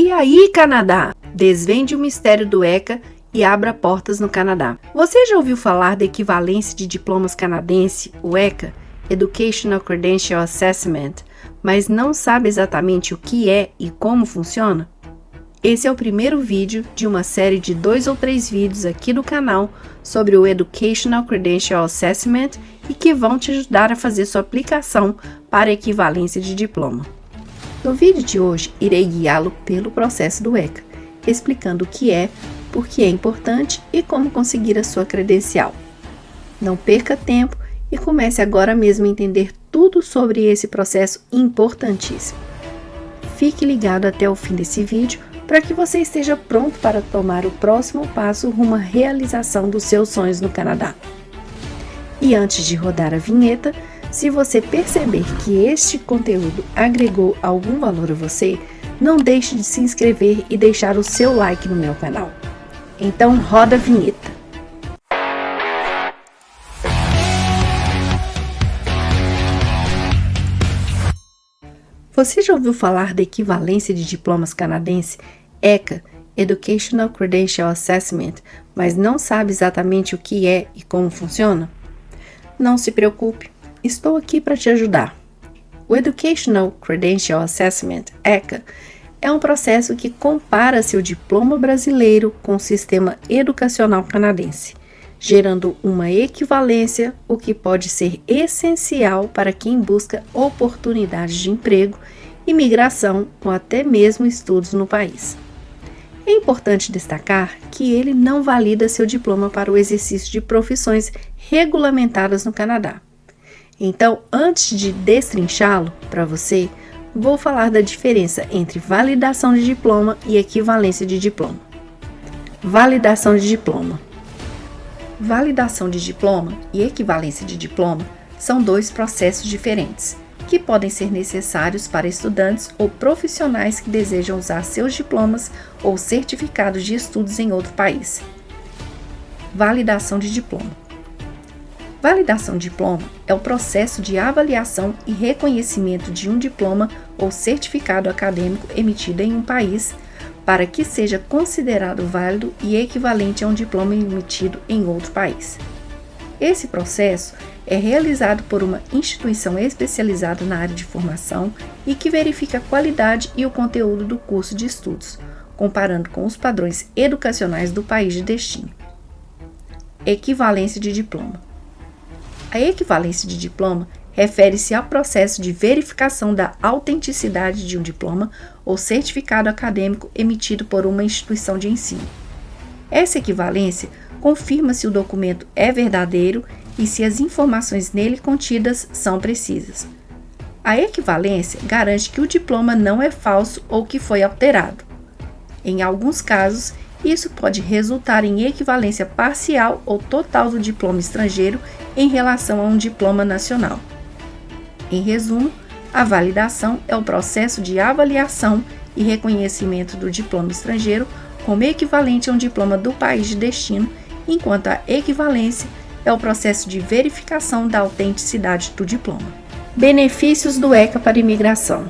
E aí, Canadá? Desvende o mistério do ECA e abra portas no Canadá. Você já ouviu falar da equivalência de diplomas canadense, o ECA, Educational Credential Assessment, mas não sabe exatamente o que é e como funciona? Esse é o primeiro vídeo de uma série de 2 ou 3 vídeos aqui do canal sobre o Educational Credential Assessment e que vão te ajudar a fazer sua aplicação para a equivalência de diploma. No vídeo de hoje, irei guiá-lo pelo processo do ECA, explicando o que é, por que é importante e como conseguir a sua credencial. Não perca tempo e comece agora mesmo a entender tudo sobre esse processo importantíssimo. Fique ligado até o fim desse vídeo para que você esteja pronto para tomar o próximo passo rumo à realização dos seus sonhos no Canadá. E antes de rodar a vinheta, se você perceber que este conteúdo agregou algum valor a você, não deixe de se inscrever e deixar o seu like no meu canal. Então roda a vinheta. Você já ouviu falar da equivalência de diplomas canadense, ECA, Educational Credential Assessment, mas não sabe exatamente o que é e como funciona? Não se preocupe, estou aqui para te ajudar. O Educational Credential Assessment, ECA, é um processo que compara seu diploma brasileiro com o sistema educacional canadense, gerando uma equivalência, o que pode ser essencial para quem busca oportunidades de emprego, imigração ou até mesmo estudos no país. É importante destacar que ele não valida seu diploma para o exercício de profissões regulamentadas no Canadá. Então, antes de destrinchá-lo para você, vou falar da diferença entre validação de diploma e equivalência de diploma. Validação de diploma. Validação de diploma e equivalência de diploma são 2 processos diferentes, que podem ser necessários para estudantes ou profissionais que desejam usar seus diplomas ou certificados de estudos em outro país. Validação de diploma. Validação de diploma é o processo de avaliação e reconhecimento de um diploma ou certificado acadêmico emitido em um país para que seja considerado válido e equivalente a um diploma emitido em outro país. Esse processo é realizado por uma instituição especializada na área de formação e que verifica a qualidade e o conteúdo do curso de estudos, comparando com os padrões educacionais do país de destino. Equivalência de diploma. A equivalência de diploma refere-se ao processo de verificação da autenticidade de um diploma ou certificado acadêmico emitido por uma instituição de ensino. Essa equivalência confirma se o documento é verdadeiro e se as informações nele contidas são precisas. A equivalência garante que o diploma não é falso ou que foi alterado. Em alguns casos, isso pode resultar em equivalência parcial ou total do diploma estrangeiro em relação a um diploma nacional. Em resumo, a validação é o processo de avaliação e reconhecimento do diploma estrangeiro como equivalente a um diploma do país de destino, enquanto a equivalência é o processo de verificação da autenticidade do diploma. Benefícios do ECA para imigração.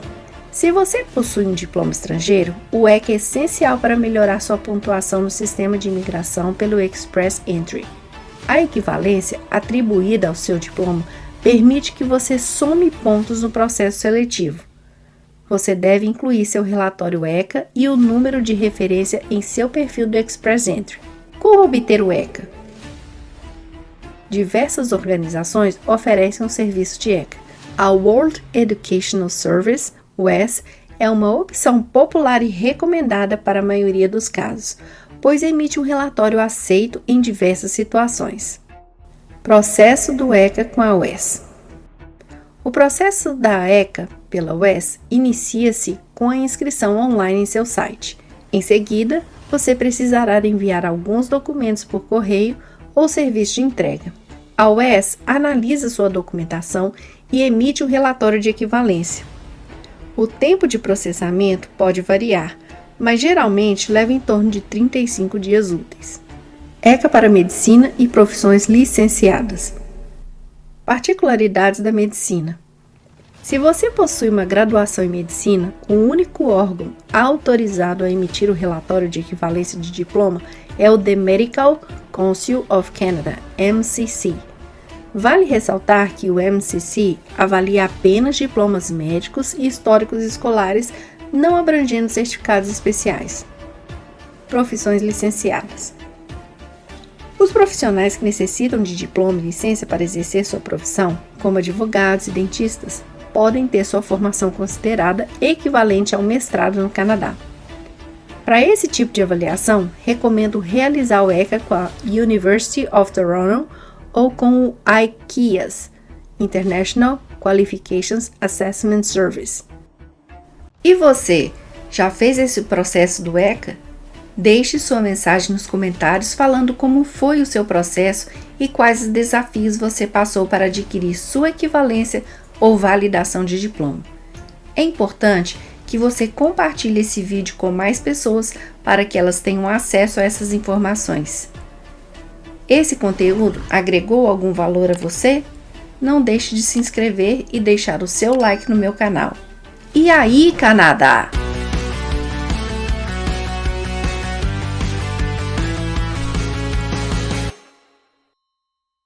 Se você possui um diploma estrangeiro, o ECA é essencial para melhorar sua pontuação no sistema de imigração pelo Express Entry. A equivalência atribuída ao seu diploma permite que você some pontos no processo seletivo. Você deve incluir seu relatório ECA e o número de referência em seu perfil do Express Entry. Como obter o ECA? Diversas organizações oferecem um serviço de ECA. A World Educational Service, WES, é uma opção popular e recomendada para a maioria dos casos, pois emite um relatório aceito em diversas situações. Processo do ECA com a WES. O processo da ECA pela WES inicia-se com a inscrição online em seu site. Em seguida, você precisará enviar alguns documentos por correio ou serviço de entrega. A WES analisa sua documentação e emite um relatório de equivalência. O tempo de processamento pode variar, mas geralmente leva em torno de 35 dias úteis. ECA para medicina e profissões licenciadas. Particularidades da medicina. Se você possui uma graduação em medicina, o único órgão autorizado a emitir o relatório de equivalência de diploma é o The Medical Council of Canada, MCC. Vale ressaltar que o MCC avalia apenas diplomas médicos e históricos escolares, não abrangendo certificados especiais. Profissões licenciadas. Os profissionais que necessitam de diploma e licença para exercer sua profissão, como advogados e dentistas, podem ter sua formação considerada equivalente ao mestrado no Canadá. Para esse tipo de avaliação, recomendo realizar o ECA com a University of Toronto ou com o IQAS, International Qualifications Assessment Service. E você, já fez esse processo do ECA? Deixe sua mensagem nos comentários falando como foi o seu processo e quais desafios você passou para adquirir sua equivalência ou validação de diploma. É importante que você compartilhe esse vídeo com mais pessoas para que elas tenham acesso a essas informações. Esse conteúdo agregou algum valor a você? Não deixe de se inscrever e deixar o seu like no meu canal. E aí, Canadá?